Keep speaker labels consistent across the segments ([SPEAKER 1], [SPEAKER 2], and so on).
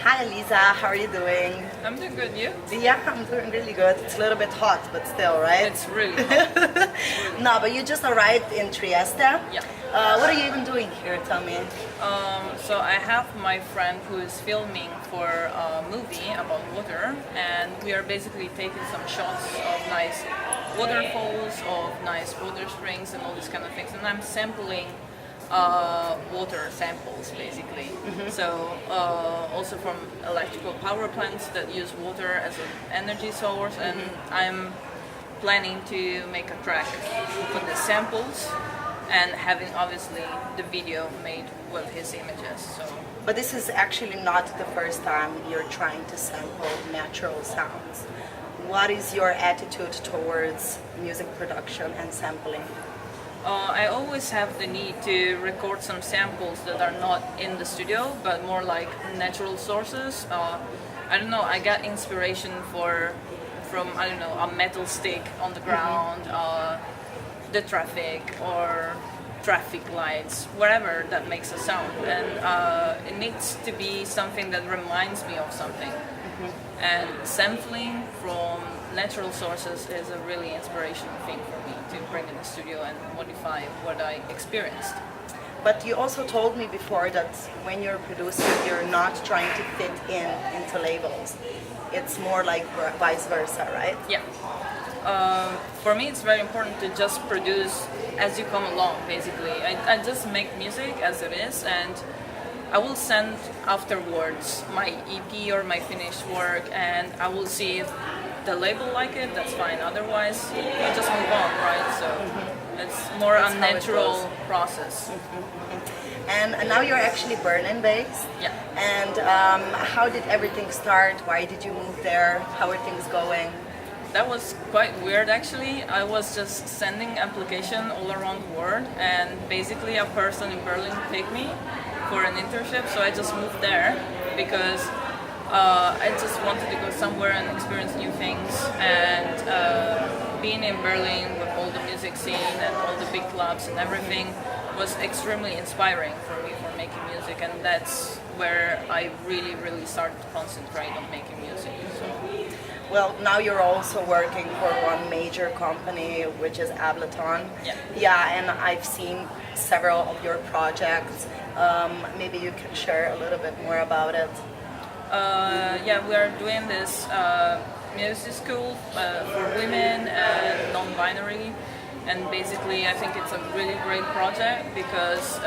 [SPEAKER 1] Hi Lisa, how are you doing?
[SPEAKER 2] I'm doing good, you?
[SPEAKER 1] Yeah, I'm doing really good. It's a little bit hot, but still, right?
[SPEAKER 2] It's really hot.
[SPEAKER 1] No, but you just arrived in Trieste.
[SPEAKER 2] Yeah.
[SPEAKER 1] What are you even doing here? Tell me.
[SPEAKER 2] So I have my friend who is filming for a movie about water, and we are basically taking some shots of nice waterfalls, of nice water springs and all these kind of things, and I'm sampling water samples basically. So also from electrical power plants that use water as an energy source, and I'm planning to make a track with the samples and having obviously the video made with his images. So.
[SPEAKER 1] But this is actually not the first time you're trying to sample natural sounds. What is your attitude towards music production and sampling?
[SPEAKER 2] I always have the need to record some samples that are not in the studio, but more like natural sources. I don't know, I got inspiration from I don't know, a metal stick on the ground, the traffic or traffic lights, whatever that makes a sound, and it needs to be something that reminds me of something. And sampling from natural sources is a really inspirational thing for me to bring in the studio and modify what I experienced.
[SPEAKER 1] But you also told me before that when you're producing, you're not trying to fit into labels. It's more like vice versa, right?
[SPEAKER 2] Yeah. For me, it's very important to just produce as you come along, basically. I just make music as it is, and I will send afterwards my EP or my finished work, and I will see if the label like it, that's fine. Otherwise, you just move on, right? So it's more a natural process.
[SPEAKER 1] And now you're actually Berlin-based.
[SPEAKER 2] Yeah.
[SPEAKER 1] And how did everything start? Why did you move there? How are things going?
[SPEAKER 2] That was quite weird actually. I was just sending application all around the world, and basically a person in Berlin picked me for an internship, so I just moved there because I just wanted to go somewhere and experience new things, and being in Berlin with all the music scene and all the big clubs and everything was extremely inspiring for me for making music, and that's where I really started to concentrate on making music. So.
[SPEAKER 1] Well, now you're also working for one major company, which is Ableton.
[SPEAKER 2] Yeah.
[SPEAKER 1] Yeah, and I've seen several of your projects. Maybe you can share a little bit more about it.
[SPEAKER 2] Yeah, we are doing this music school for women and non-binary, and basically I think it's a really great project because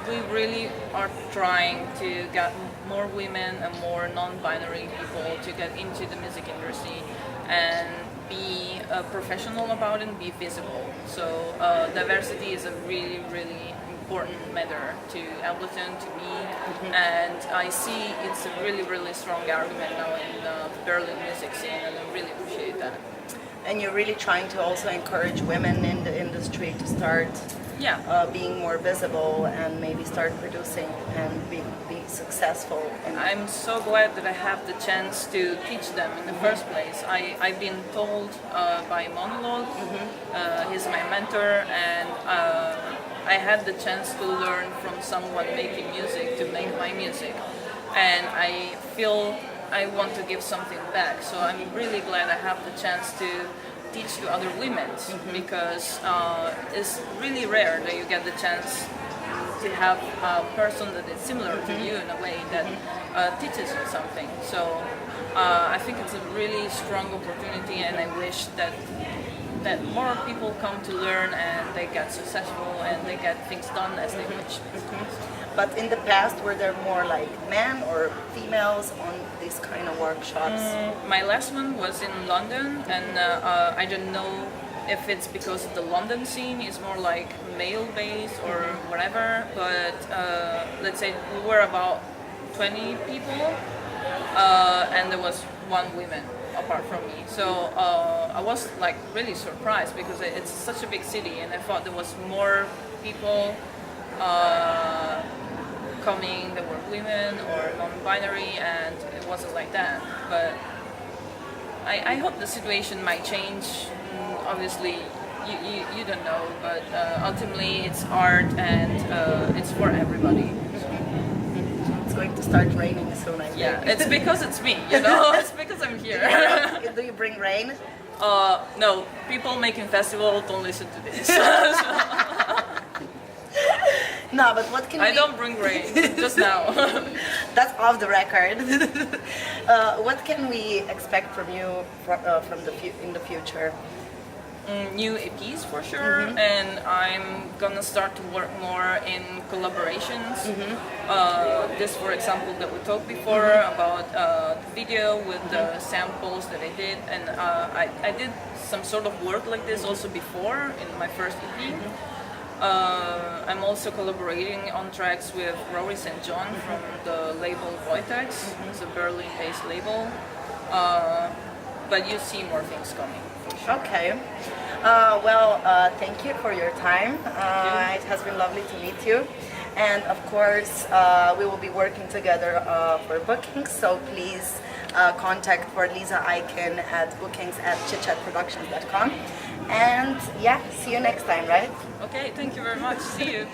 [SPEAKER 2] we really are trying to get more women and more non-binary people to get into the music industry and be professional about it and be visible. So diversity is a really important matter to Ableton, to me, and I see it's a really strong argument now in the Berlin music scene, and I really appreciate that.
[SPEAKER 1] And you're really trying to also encourage women in the industry to start being more visible and maybe start producing and be successful.
[SPEAKER 2] I'm so glad that I have the chance to teach them in the first place. I've been told by Manuel, he's my mentor, and I had the chance to learn from someone making music to make my music, and I feel I want to give something back. So I'm really glad I have the chance to teach to other women, because it's really rare that you get the chance to have a person that is similar to you in a way that teaches you something. So I think it's a really strong opportunity, and I wish that more people come to learn and they get successful and they get things done as they wish.
[SPEAKER 1] But in the past, were there more like men or females on these kind of workshops?
[SPEAKER 2] My last one was in London, and I don't know if it's because the London scene is more like male-based or whatever, but let's say we were about 20 people, and there was one woman apart from me. So I was like really surprised because it's such a big city, and I thought there was more people coming that were women or non-binary, and it wasn't like that. But I hope the situation might change. Obviously, you don't know, but ultimately it's art, and it's for everybody. So.
[SPEAKER 1] It's going to start raining soon, I think.
[SPEAKER 2] Yeah, it's because it's me, you know. It's because I'm here.
[SPEAKER 1] Do you bring rain?
[SPEAKER 2] No, people making festival don't listen to this.
[SPEAKER 1] No, but what can
[SPEAKER 2] I don't bring rain, just now.
[SPEAKER 1] That's off the record. What can we expect from you in the future?
[SPEAKER 2] New EPs for sure, and I'm gonna start to work more in collaborations. This, for example, that we talked before about the video with the samples that I did, and I did some sort of work like this also before in my first EP. I'm also collaborating on tracks with Rory St. John from the label Voitex. It's a Berlin-based label, but you see more things coming.
[SPEAKER 1] Okay. Thank you for your time. It has been lovely to meet you. And of course, we will be working together for bookings. So please contact for Liza Aikin at bookings@chitchatproductions.com. And yeah, see you next time, right?
[SPEAKER 2] Okay, thank you very much. See you.